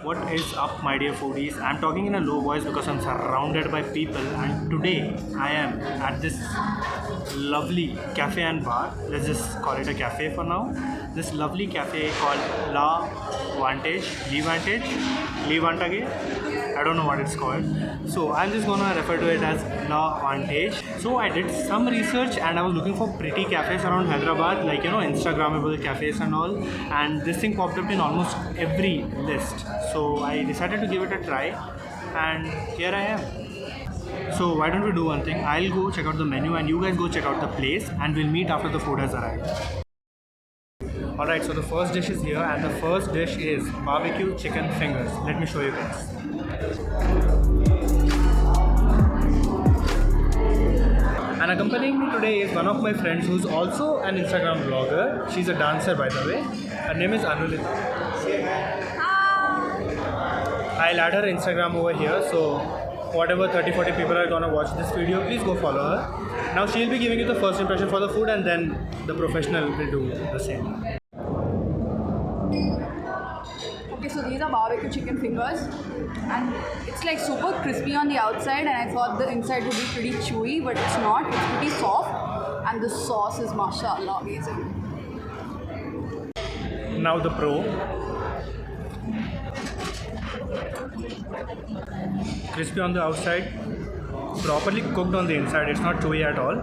What is up, my dear foodies? I'm talking in a low voice because I'm surrounded by people, and today I am at this lovely cafe and bar. Let's just call it a cafe for now. This lovely cafe called La Vantage, Lee Vantage. I don't know what it's called. So I'm just gonna refer to it as La Vantage. So I did some research and I was looking for pretty cafes around Hyderabad, like Instagrammable cafes and all. And this thing popped up in almost every list. So I decided to give it a try, and here I am. So why don't we do one thing? I'll go check out the menu and you guys go check out the place, and we'll meet after the food has arrived. Alright, so the first dish is here, and the first dish is barbecue chicken fingers. Let me show you guys. And accompanying me today is one of my friends who's also an Instagram blogger. She's a dancer, by the way. Her name is Anulita. I'll add her Instagram over here, so whatever 30-40 people are gonna watch this video, please go follow her. Now she'll be giving you the first impression for the food, and then the professional will do the same. Okay, so these are barbecue chicken fingers, and it's like super crispy on the outside, and I thought the inside would be pretty chewy, but it's not. It's pretty soft, and the sauce is mashallah amazing. Now the pro. Crispy on the outside, properly cooked on the inside. It's not chewy at all,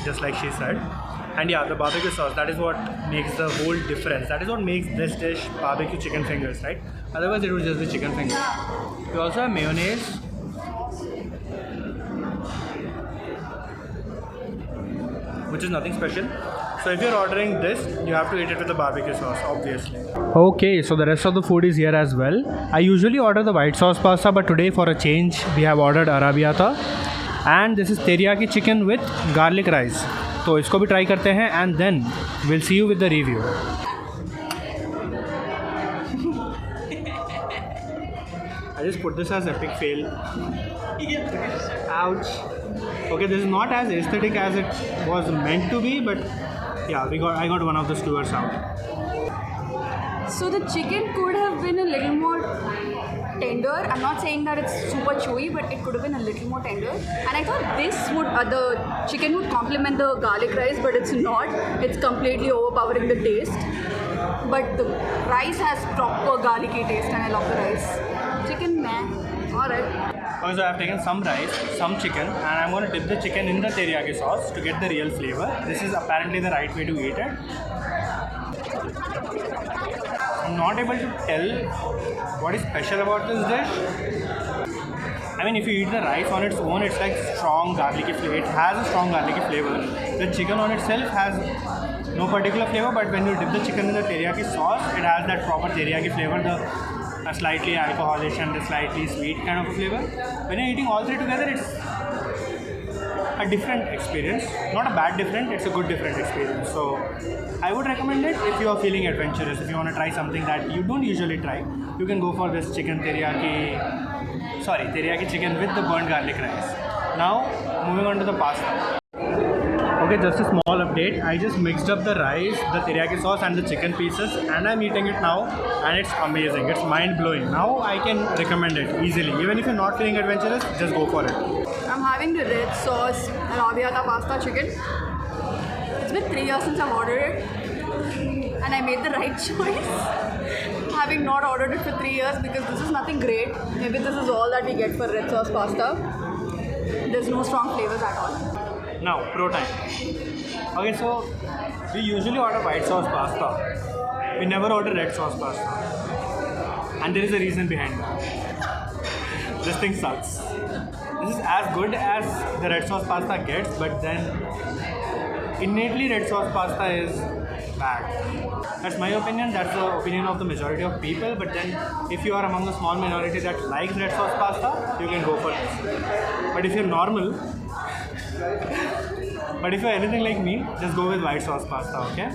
just like she said. And yeah, the barbecue sauce, that is what makes the whole difference. That is what makes this dish barbecue chicken fingers, right? Otherwise it would just be chicken fingers. We also have mayonnaise. Which is nothing special. So if you're ordering this, you have to eat it with the barbecue sauce, obviously. Okay, so the rest of the food is here as well. I usually order the white sauce pasta, but today for a change, we have ordered arrabbiata. And this is teriyaki chicken with garlic rice. तो इसको भी try करते हैं, and then we'll see you with the review. I just put this as epic fail. Ouch. Okay, this is not as aesthetic as it was meant to be, but yeah, I got one of the skewers out. So the chicken could have been a little more tender. I'm not saying that it's super chewy, but it could have been a little more tender. And I thought the chicken would complement the garlic rice, but it's not. It's completely overpowering the taste. But the rice has proper garlicky taste, and I love the rice. Chicken, man. Alright. Okay, so I've taken some rice, some chicken, and I'm going to dip the chicken in the teriyaki sauce to get the real flavor. This is apparently the right way to eat it. I'm not able to tell what is special about this dish. I mean, if you eat the rice on its own, it's like strong garlicky flavor. It has a strong garlicky flavor. The chicken on itself has no particular flavor, but when you dip the chicken in the teriyaki sauce, it has that proper teriyaki flavor, a slightly alcoholish and the slightly sweet kind of a flavor. When you're eating all three together, it's a different experience. Not a bad different, it's a good different experience. So I would recommend it if you are feeling adventurous, if you want to try something that you don't usually try. You can go for this teriyaki chicken with the burnt garlic rice. Now moving on to the pasta. Okay, just a small update. I just mixed up the rice, the teriyaki sauce and the chicken pieces, and I'm eating it now, and it's amazing. It's mind-blowing. Now I can recommend it easily. Even if you're not feeling adventurous, just go for it. I'm having the red sauce arrabbiata pasta chicken. It's been 3 years since I've ordered it, and I made the right choice. Having not ordered it for 3 years, because this is nothing great. Maybe this is all that we get for red sauce pasta. There's no strong flavors at all. Now, pro time. Okay, so we usually order white sauce pasta. We never order red sauce pasta. And there is a reason behind that. This thing sucks. This is as good as the red sauce pasta gets, but then innately red sauce pasta is bad. That's my opinion, that's the opinion of the majority of people, but then if you are among the small minority that likes red sauce pasta, you can go for this. But if you're normal, but if you're anything like me, just go with white sauce pasta, okay?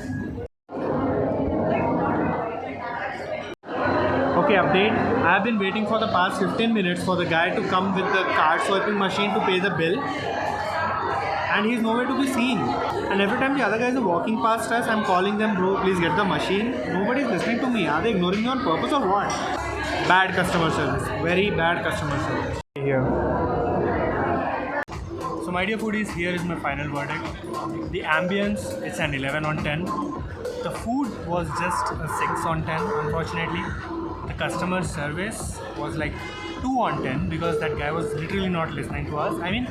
Okay, update. I have been waiting for the past 15 minutes for the guy to come with the card swiping machine to pay the bill. And he's nowhere to be seen. And every time the other guys are walking past us, I'm calling them, bro, please get the machine. Nobody's listening to me. Are they ignoring me on purpose or what? bad customer service. Very bad customer service. Here. So my dear foodies, here is my final verdict. The ambience, it's an 11 on 10. The food was just a 6 on 10, unfortunately. The customer service was like 2 on 10 because that guy was literally not listening to us. I mean,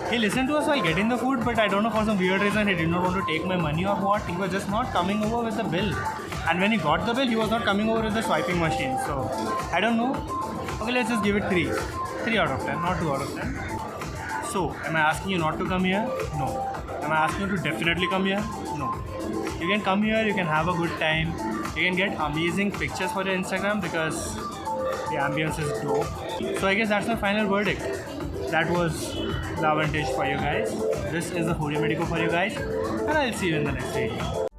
he listened to us while getting the food, but I don't know, for some weird reason he did not want to take my money or what. He was just not coming over with the bill. And when he got the bill, he was not coming over with the swiping machine. So, I don't know. Okay, let's just give it 3. 3 out of 10, not 2 out of 10. So, am I asking you not to come here? No. Am I asking you to definitely come here? No. You can come here, you can have a good time. You can get amazing pictures for your Instagram because the ambience is dope. So I guess that's my final verdict. That was the advantage for you guys. This is the foodie medical for you guys. And I'll see you in the next video.